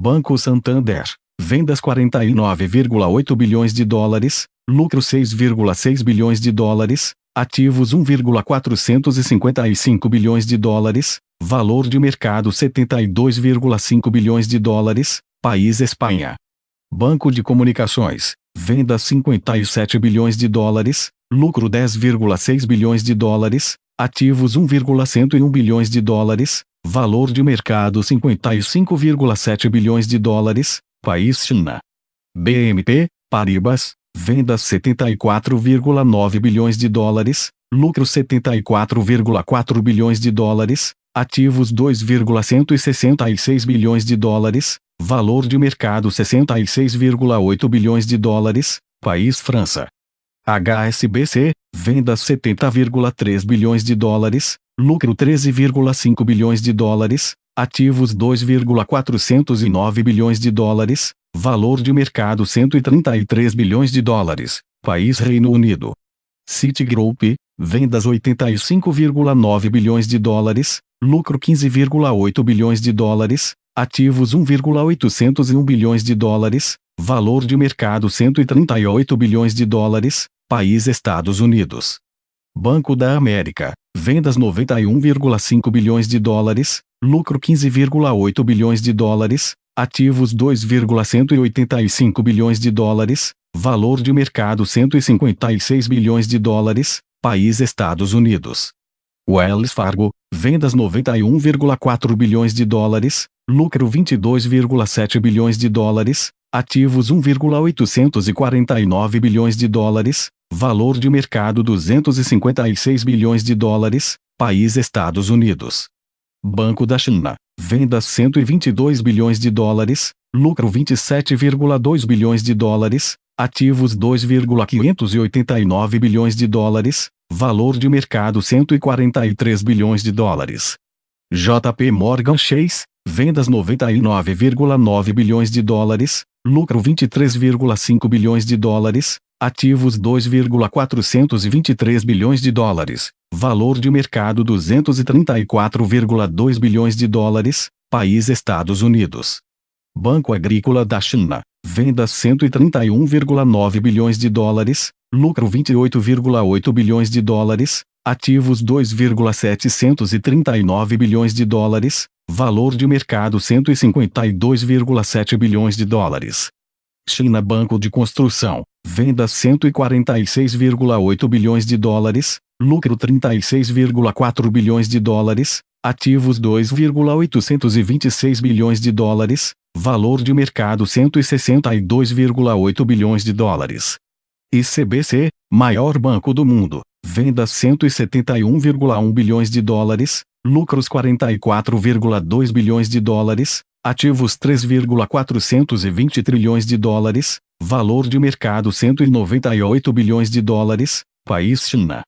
Banco Santander, vendas 49,8 bilhões de dólares, lucro 6,6 bilhões de dólares, ativos 1,455 bilhões de dólares, valor de mercado 72,5 bilhões de dólares, país Espanha. Banco de Comunicações, vendas 57 bilhões de dólares, lucro 10,6 bilhões de dólares, ativos 1,101 bilhões de dólares, valor de mercado 55,7 bilhões de dólares, país China. BNP Paribas, vendas 74,9 bilhões de dólares, lucro 74,4 bilhões de dólares, ativos 2,166 bilhões de dólares, valor de mercado 66,8 bilhões de dólares, país França. HSBC, vendas 70,3 bilhões de dólares, lucro 13,5 bilhões de dólares, ativos 2,409 bilhões de dólares, valor de mercado 133 bilhões de dólares, país Reino Unido. Citigroup, vendas 85,9 bilhões de dólares, lucro 15,8 bilhões de dólares, ativos 1,801 bilhões de dólares, valor de mercado 138 bilhões de dólares, país Estados Unidos. Banco da América, vendas 91,5 bilhões de dólares, lucro 15,8 bilhões de dólares, ativos 2,185 bilhões de dólares, valor de mercado 156 bilhões de dólares, país Estados Unidos. Wells Fargo, vendas 91,4 bilhões de dólares, lucro 22,7 bilhões de dólares, ativos 1,849 bilhões de dólares, valor de mercado 256 bilhões de dólares, país Estados Unidos. Banco da China, vendas 122 bilhões de dólares, lucro 27,2 bilhões de dólares, ativos 2,589 bilhões de dólares, valor de mercado 143 bilhões de dólares. JP Morgan Chase, vendas 99,9 bilhões de dólares, lucro 23,5 bilhões de dólares, ativos 2,423 bilhões de dólares, valor de mercado 234,2 bilhões de dólares, país Estados Unidos. Banco Agrícola da China, vendas 131,9 bilhões de dólares, lucro 28,8 bilhões de dólares, ativos 2,739 bilhões de dólares, valor de mercado 152,7 bilhões de dólares. China Banco de Construção, vendas 146,8 bilhões de dólares, lucro 36,4 bilhões de dólares, ativos 2,826 bilhões de dólares, valor de mercado 162,8 bilhões de dólares. ICBC, maior banco do mundo, vendas 171,1 bilhões de dólares, lucros 44,2 bilhões de dólares, ativos 3,420 trilhões de dólares, valor de mercado 198 bilhões de dólares, país China.